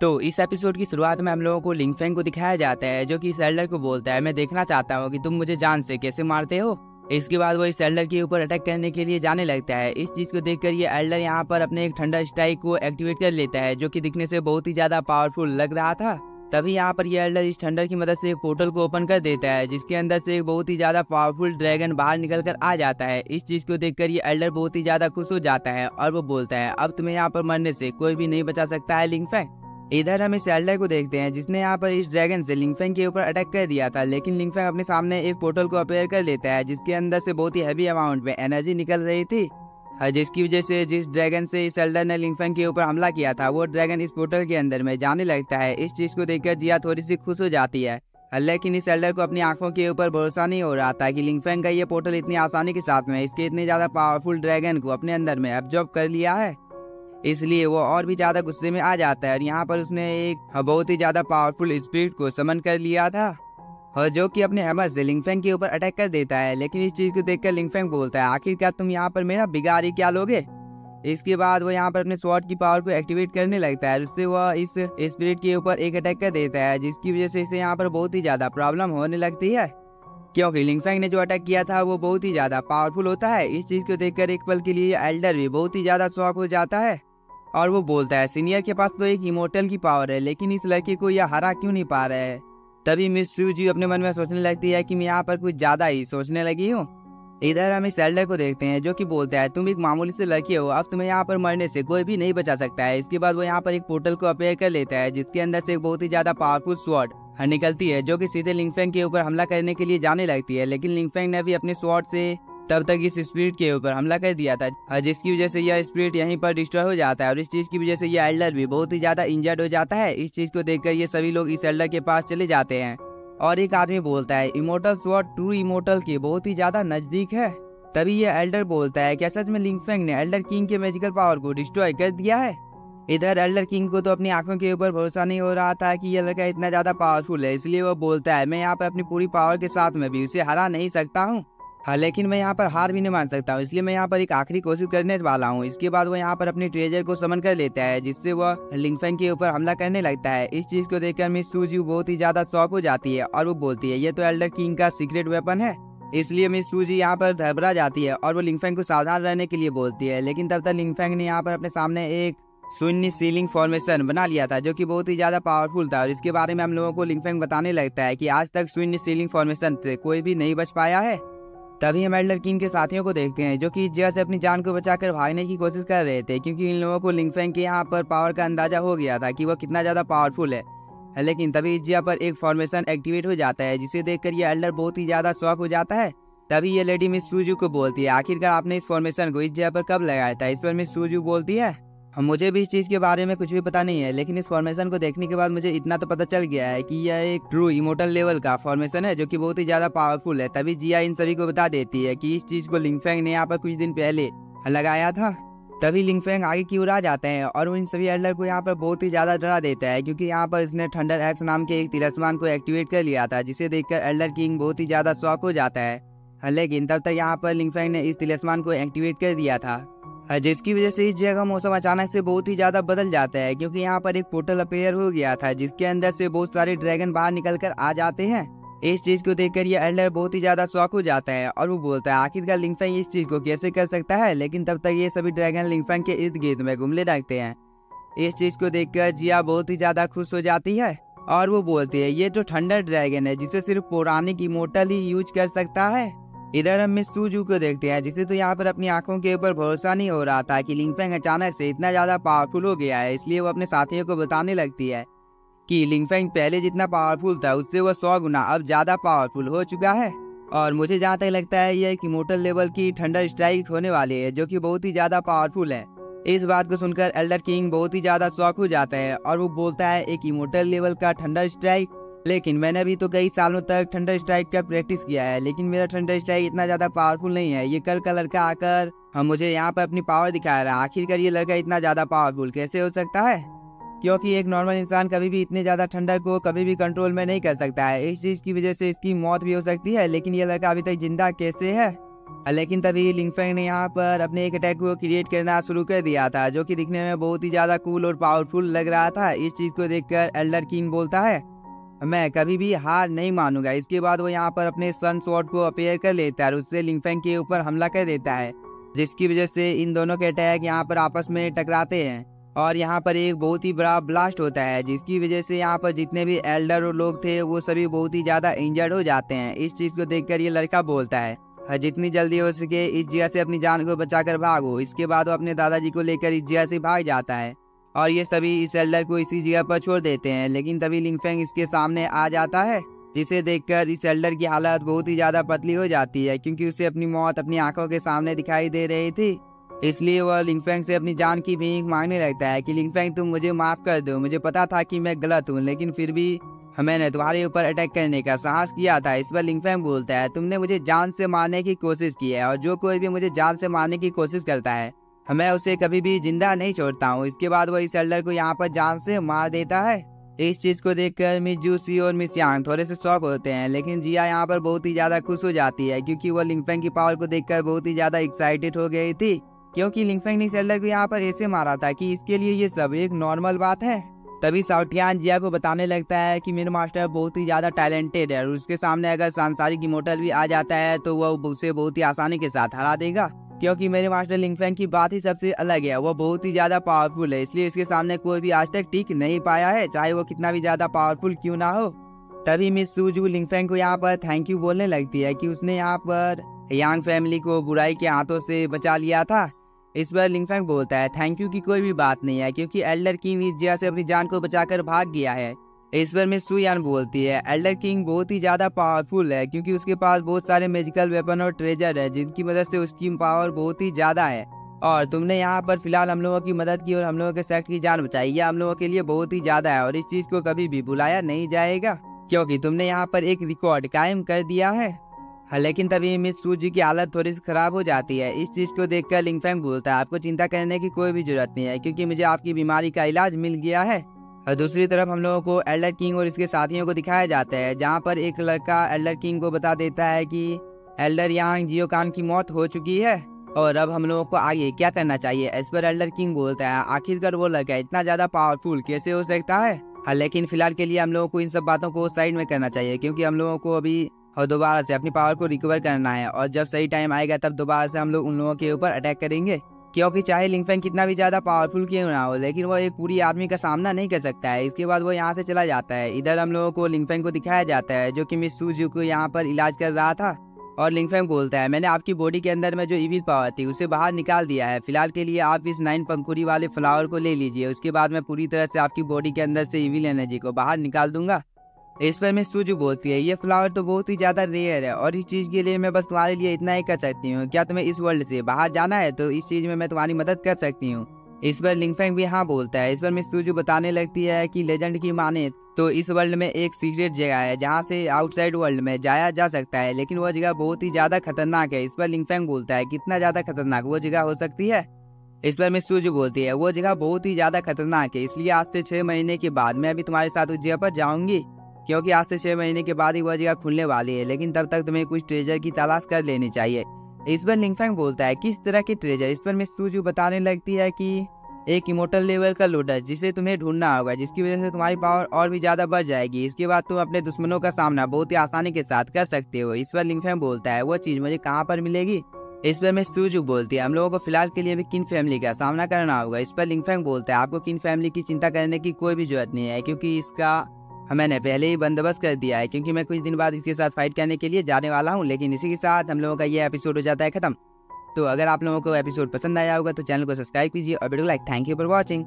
तो इस एपिसोड की शुरुआत में हम लोगों को लिंगफेंग को दिखाया जाता है, जो कि इस एल्डर को बोलता है, मैं देखना चाहता हूँ कि तुम मुझे जान से कैसे मारते हो। इसके बाद वो इस एल्डर के ऊपर अटैक करने के लिए जाने लगता है। इस चीज को देखकर ये एल्डर यहाँ पर अपने एक थंडर स्ट्राइक को एक्टिवेट कर लेता है, जो कि दिखने से बहुत ही ज्यादा पावरफुल लग रहा था। तभी यहाँ पर ये एल्डर इस थंडर की मदद से एक पोर्टल को ओपन कर देता है, जिसके अंदर से एक बहुत ही ज्यादा पावरफुल ड्रैगन बाहर निकल कर आ जाता है। इस चीज को देखकर ये एल्डर बहुत ही ज्यादा खुश हो जाता है और वो बोलता है, अब तुम्हें यहाँ पर मरने से कोई भी नहीं बचा सकता है लिंगफेंग। इधर हम इस एल्डर को देखते हैं, जिसने यहाँ पर इस ड्रैगन से लिंगफेंग के ऊपर अटैक कर दिया था, लेकिन लिंगफेंग अपने सामने एक पोर्टल को अपेयर कर लेता है, जिसके अंदर से बहुत ही हैवी अमाउंट में एनर्जी निकल रही थी, जिसकी वजह से जिस ड्रैगन से इस एल्डर ने लिंगफेंग के ऊपर हमला किया था, वो ड्रैगन इस पोर्टल के अंदर में जाने लगता है। इस चीज को देखकर जिया थोड़ी सी खुश हो जाती है, लेकिन इस एल्डर को अपनी आंखों के ऊपर भरोसा नहीं हो रहा था कि लिंगफेंग का ये पोर्टल इतनी आसानी के साथ में इसके इतने ज्यादा पावरफुल ड्रैगन को अपने अंदर में एब्जॉर्ब कर लिया है। इसलिए वो और भी ज्यादा गुस्से में आ जाता है और यहाँ पर उसने एक बहुत ही ज्यादा पावरफुल स्पिरिट को समन कर लिया था, और जो कि अपने हैमर से लिंगफेंग के ऊपर अटैक कर देता है। लेकिन इस चीज को देखकर लिंगफेंग बोलता है, आखिरकार तुम यहाँ पर मेरा बिगाड़ ही क्या लोगे। इसके बाद वो यहाँ पर अपने स्वॉर्ड की पावर को एक्टिवेट करने लगता है, उससे वह इस स्पिरिट के ऊपर एक अटैक कर देता है, जिसकी वजह से इसे यहाँ पर बहुत ही ज्यादा प्रॉब्लम होने लगती है, क्योंकि लिंगफेंग ने जो अटैक किया था वो बहुत ही ज्यादा पावरफुल होता है। इस चीज को देखकर एक पल के लिए एल्डर भी बहुत ही ज्यादा शॉक हो जाता है और वो बोलता है, सीनियर के पास तो एक इमोर्टल की पावर है, लेकिन इस लड़के को यह हरा क्यों नहीं पा रहा है। तभी मिस सूजी अपने मन में सोचने लगती है कि मैं यहाँ पर कुछ ज्यादा ही सोचने लगी हूँ। इधर हम इस एल्डर को देखते हैं, जो कि बोलता है, तुम एक मामूली से लड़के हो, अब तुम्हें यहाँ पर मरने से कोई भी नहीं बचा सकता है। इसके बाद वो यहाँ पर एक पोर्टल को अपेयर कर लेता है, जिसके अंदर से एक बहुत ही ज्यादा पावरफुल स्वॉर्ड निकलती है, जो कि सीधे लिंगफेंग के ऊपर हमला करने के लिए जाने लगती है। लेकिन लिंगफेंग ने भी अपने स्वॉर्ड से तब तक इस स्पिरिट के ऊपर हमला कर दिया था, जिसकी वजह से यह स्पिरिट यहीं पर डिस्ट्रॉय हो जाता है और इस चीज की वजह से यह एल्डर भी बहुत ही ज्यादा इंजर्ड हो जाता है। इस चीज को देखकर ये सभी लोग इस एल्डर के पास चले जाते हैं और एक आदमी बोलता है, इमोर्टल स्वॉर्ड ट्रू इमोर्टल के बहुत ही ज्यादा नजदीक है। तभी ये एल्डर बोलता है, क्या सच में लिंगफेंग ने एल्डर किंग के मैजिकल पावर को डिस्ट्रॉय कर दिया है। इधर एल्डर किंग को तो अपनी आंखों के ऊपर भरोसा नहीं हो रहा था कि यह लड़का इतना ज्यादा पावरफुल है, इसलिए वो बोलता है, मैं यहाँ पर अपनी पूरी पावर के साथ में भी उसे हरा नहीं सकता हूँ, हाँ लेकिन मैं यहाँ पर हार भी नहीं मान सकता हूँ, इसलिए मैं यहाँ पर एक आखिरी कोशिश करने वाला हूँ। इसके बाद वो यहाँ पर अपनी ट्रेजर को समन कर लेता है, जिससे वह लिंगफेंग के ऊपर हमला करने लगता है। इस चीज को देखकर मिस सूजी बहुत ही ज्यादा शॉक हो जाती है और वो बोलती है, ये तो एल्डर किंग का सीक्रेट वेपन है। इसलिए मिस सूजी यहाँ पर घबरा जाती है और वो लिंगफेंग को सावधान रहने के लिए बोलती है। लेकिन तब तक लिंगफेंग ने यहाँ पर अपने सामने एक शून्य सीलिंग फॉर्मेशन बना लिया था, जो कि बहुत ही ज्यादा पावरफुल था, और इसके बारे में हम लोगों को लिंगफेंग बताने लगता है कि आज तक शून्य सीलिंग फॉर्मेशन से कोई भी नहीं बच पाया है। तभी हम एल्डर किंग के साथियों को देखते हैं, जो कि इस जगह से अपनी जान को बचाकर भागने की कोशिश कर रहे थे, क्योंकि इन लोगों को लिंगफेंग के यहाँ पर पावर का अंदाजा हो गया था कि वह कितना ज्यादा पावरफुल है। लेकिन तभी इस जगह पर एक फॉर्मेशन एक्टिवेट हो जाता है, जिसे देखकर ये एल्डर बहुत ही ज्यादा शॉक हो जाता है। तभी ये लेडी मिस सूजू को बोलती है, आखिरकार आपने इस फॉर्मेशन को इस जगह पर कब लगाया था। इस पर मिस सूजू बोलती है, मुझे भी इस चीज के बारे में कुछ भी पता नहीं है, लेकिन इस फॉर्मेशन को देखने के बाद मुझे इतना तो पता चल गया है कि यह एक ट्रू इमोर्टल लेवल का फॉर्मेशन है, जो कि बहुत ही ज्यादा पावरफुल है। तभी जिया इन सभी को बता देती है कि इस चीज को लिंगफेंग ने यहाँ पर कुछ दिन पहले लगाया था। तभी लिंगफेंग आगे की ओर आ जाते हैं और वो इन सभी एल्डर को यहाँ पर बहुत ही ज्यादा डरा देता है, क्योंकि यहाँ पर इसने थंडर एक्स नाम के एक तिलिस्मान को एक्टिवेट कर लिया था, जिसे देखकर एल्डर किंग बहुत ही ज्यादा शॉक हो जाता है। लेकिन तब तक यहाँ पर लिंगफेंग ने इस तिलिस्मान को एक्टिवेट कर दिया था, जिसकी वजह से इस जगह का मौसम अचानक से बहुत ही ज्यादा बदल जाता है, क्योंकि यहाँ पर एक पोर्टल अपेयर हो गया था, जिसके अंदर से बहुत सारे ड्रैगन बाहर निकल कर आ जाते हैं। इस चीज को देखकर ये एल्डर बहुत ही ज्यादा शॉक हो जाता है और वो बोलता है, आखिरकार लिंगफेंग इस चीज को कैसे कर सकता है। लेकिन तब तक ये सभी ड्रैगन लिंगफेंग के इर्द गिर्द में घूमने लगते हैं। इस चीज को देखकर जिया बहुत ही ज्यादा खुश हो जाती है और वो बोलती है, ये जो थंडर ड्रैगन है, जिसे सिर्फ पौराणिक इमोर्टल ही यूज कर सकता है। इधर हम मिस सूजू को देखते हैं, जिसे तो यहाँ पर अपनी आंखों के ऊपर भरोसा नहीं हो रहा था कि लिंगफेंग अचानक से इतना ज्यादा पावरफुल हो गया है। इसलिए वो अपने साथियों को बताने लगती है कि लिंगफेंग पहले जितना पावरफुल था उससे वो 100 गुना अब ज्यादा पावरफुल हो चुका है, और मुझे जहाँ तक लगता है यह एक इमोर्टल लेवल की थंडर स्ट्राइक होने वाली है, जो कि बहुत ही ज्यादा पावरफुल है। इस बात को सुनकर एल्डर किंग बहुत ही ज्यादा शॉक हो जाता है और वो बोलता है, एक इमोर्टल लेवल का थंडर स्ट्राइक, लेकिन मैंने भी तो कई सालों तक थंडर स्ट्राइक का प्रैक्टिस किया है, लेकिन मेरा थंडर स्ट्राइक इतना ज्यादा पावरफुल नहीं है। ये कल का लड़का आकर मुझे यहाँ पर अपनी पावर दिखा रहा है, आखिरकार ये लड़का इतना ज्यादा पावरफुल कैसे हो सकता है, क्योंकि एक नॉर्मल इंसान कभी भी इतने ज्यादा थंडर को कभी भी कंट्रोल में नहीं कर सकता है। इस चीज की वजह से इसकी मौत भी हो सकती है, लेकिन ये लड़का अभी तक जिंदा कैसे है। लेकिन तभी लिंगफेंग ने यहाँ पर अपने एक अटैक को क्रिएट करना शुरू कर दिया था, जो कि दिखने में बहुत ही ज़्यादा कूल और पावरफुल लग रहा था। इस चीज़ को देखकर एल्डर किंग बोलता है, मैं कभी भी हार नहीं मानूंगा। इसके बाद वो यहाँ पर अपने सन स्वॉर्ड को अपेयर कर लेता है और उससे लिंगफेंग के ऊपर हमला कर देता है, जिसकी वजह से इन दोनों के अटैक यहाँ पर आपस में टकराते हैं और यहाँ पर एक बहुत ही बड़ा ब्लास्ट होता है, जिसकी वजह से यहाँ पर जितने भी एल्डर और लोग थे वो सभी बहुत ही ज़्यादा इंजर्ड हो जाते हैं। इस चीज़ को देखकर ये लड़का बोलता है, जितनी जल्दी हो सके इस जगह से अपनी जान को बचाकर भागो। इसके बाद वो अपने दादाजी को लेकर इस जगह से भाग जाता है और ये सभी इस एल्डर को इसी जगह पर छोड़ देते हैं। लेकिन तभी लिंगफेंग इसके सामने आ जाता है, जिसे देखकर इस एल्डर की हालत बहुत ही ज़्यादा पतली हो जाती है, क्योंकि उसे अपनी मौत अपनी आंखों के सामने दिखाई दे रही थी। इसलिए वह लिंगफेंग से अपनी जान की भीख मांगने लगता है कि लिंगफेंग तुम मुझे माफ़ कर दो, मुझे पता था कि मैं गलत हूँ, लेकिन फिर भी मैंने तुम्हारे ऊपर अटैक करने का साहस किया था। इस पर लिंगफेंग बोलता है, तुमने मुझे जान से मारने की कोशिश की है और जो कोई भी मुझे जान से मारने की कोशिश करता है मैं उसे कभी भी जिंदा नहीं छोड़ता हूँ। इसके बाद वो इस एल्डर को यहाँ पर जान से मार देता है। इस चीज़ को देखकर मिस जूसी और मिस यांग थोड़े से शॉक होते हैं, लेकिन जिया यहाँ पर बहुत ही ज़्यादा खुश हो जाती है, क्योंकि वो लिंगफेंग की पावर को देखकर बहुत ही ज़्यादा एक्साइटेड हो गई थी, क्योंकि लिंगफेंग ने इस एल्डर को यहाँ पर ऐसे मारा था कि इसके लिए ये सब एक नॉर्मल बात है। तभी शाओटियान जिया को बताने लगता है कि मेरा मास्टर बहुत ही ज़्यादा टैलेंटेड है और उसके सामने अगर सांसारिक इमोर्टल भी आ जाता है तो वह उसे बहुत ही आसानी के साथ हरा देगा, क्योंकि मेरे मास्टर लिंगफेंग की बात ही सबसे अलग है। वो बहुत ही ज़्यादा पावरफुल है, इसलिए इसके सामने कोई भी आज तक टिक नहीं पाया है, चाहे वो कितना भी ज़्यादा पावरफुल क्यों ना हो। तभी मिस सूजू लिंगफेंग को यहाँ पर थैंक यू बोलने लगती है कि उसने यहाँ पर यांग फैमिली को बुराई के हाथों से बचा लिया था। इस पर लिंगफेंग बोलता है, थैंक यू की कोई भी बात नहीं है, क्योंकि एल्डर किंग इस जगह से अपनी जान को बचाकर भाग गया है। इस पर मिस सुयान बोलती है, एल्डर किंग बहुत ही ज़्यादा पावरफुल है, क्योंकि उसके पास बहुत सारे मैजिकल वेपन और ट्रेजर है, जिनकी मदद से उसकी पावर बहुत ही ज़्यादा है। और तुमने यहाँ पर फिलहाल हम लोगों की मदद की और हम लोगों के सेक्ट की जान बचाई, यह हम लोगों के लिए बहुत ही ज़्यादा है और इस चीज़ को कभी भी भुलाया नहीं जाएगा, क्योंकि तुमने यहाँ पर एक रिकॉर्ड कायम कर दिया है। लेकिन तभी मिस सूजी की हालत थोड़ी सी खराब हो जाती है। इस चीज़ को देखकर लिंगफेंग बोलता है, आपको चिंता करने की कोई भी जरूरत नहीं है, क्योंकि मुझे आपकी बीमारी का इलाज मिल गया है। और दूसरी तरफ हम लोगों को एल्डर किंग और इसके साथियों को दिखाया जाता है, जहाँ पर एक लड़का एल्डर किंग को बता देता है कि एल्डर यांग जियोकान की मौत हो चुकी है और अब हम लोगों को आगे क्या करना चाहिए। इस पर एल्डर किंग बोलता है, आखिरकार वो लड़का इतना ज़्यादा पावरफुल कैसे हो सकता है। लेकिन फिलहाल के लिए हम लोगों को इन सब बातों को साइड में करना चाहिए, क्योंकि हम लोगों को अभी और दोबारा से अपनी पावर को रिकवर करना है और जब सही टाइम आएगा तब दोबारा से हम लोग उन लोगों के ऊपर अटैक करेंगे, क्योंकि चाहे लिंगफेंग कितना भी ज़्यादा पावरफुल क्यों ना हो, लेकिन वो एक पूरी आर्मी का सामना नहीं कर सकता है। इसके बाद वो यहाँ से चला जाता है। इधर हम लोगों को लिंगफेंग को दिखाया जाता है, जो कि मिस सूजू को यहाँ पर इलाज कर रहा था और लिंगफेंग बोलता है, मैंने आपकी बॉडी के अंदर में जो इविल पावर थी उसे बाहर निकाल दिया है। फिलहाल के लिए आप इस 9 पंखुड़ी वाले फ्लावर को ले लीजिए, उसके बाद मैं पूरी तरह से आपकी बॉडी के अंदर से इविल एनर्जी को बाहर निकाल दूंगा। इस पर मिस सूजू बोलती है, ये फ्लावर तो बहुत ही ज़्यादा रेयर है और इस चीज़ के लिए मैं बस तुम्हारे लिए इतना ही कर सकती हूँ। क्या तुम्हें इस वर्ल्ड से बाहर जाना है तो इस चीज़ में मैं तुम्हारी मदद कर सकती हूँ। इस पर लिंगफेंग भी हाँ बोलता है। इस पर मिस सूजू बताने लगती है कि लेजेंड की माने तो इस वर्ल्ड में एक सीक्रेट जगह है जहाँ से आउटसाइड वर्ल्ड में जाया जा सकता है, लेकिन वह जगह बहुत ही ज़्यादा खतरनाक है। इस पर लिंगफेंग बोलता है, कितना ज़्यादा खतरनाक वो जगह हो सकती है। इस पर मिस सूजू बोलती है, वो जगह बहुत ही ज़्यादा खतरनाक है, इसलिए आज से 6 महीने के बाद मैं अभी तुम्हारे साथ उस जगह पर जाऊँगी, क्योंकि आज से 6 महीने के बाद ही वह जगह खुलने वाली है, लेकिन तब तक तुम्हें कुछ ट्रेजर की तलाश कर लेनी चाहिए। इस पर लिंगफेंग बोलता है, किस तरह के ट्रेजर। इस पर मिस सूजू बताने लगती है कि एक इमोर्टल लेवल का लोटस जिसे तुम्हें ढूंढना होगा, जिसकी वजह से तुम्हारी पावर और भी ज़्यादा बढ़ जाएगी। इसके बाद तुम अपने दुश्मनों का सामना बहुत ही आसानी के साथ कर सकते हो। इस पर लिंगफेंग बोलता है, वो चीज़ मुझे कहाँ पर मिलेगी। इस पर मिस सूजू बोलती है, हम लोगों को फिलहाल के लिए भी किन फैमिली का सामना करना होगा। इस पर लिंगफेंग बोलता है, आपको किन फैमिली की चिंता करने की कोई भी जरूरत नहीं है, क्योंकि इसका मैंने पहले ही बंदोबस्त कर दिया है, क्योंकि मैं कुछ दिन बाद इसके साथ फाइट करने के लिए जाने वाला हूँ। लेकिन इसी के साथ हम लोगों का ये एपिसोड हो जाता है खत्म। तो अगर आप लोगों को एपिसोड पसंद आया होगा तो चैनल को सब्सक्राइब कीजिए और वीडियो को like. Thank you for watching.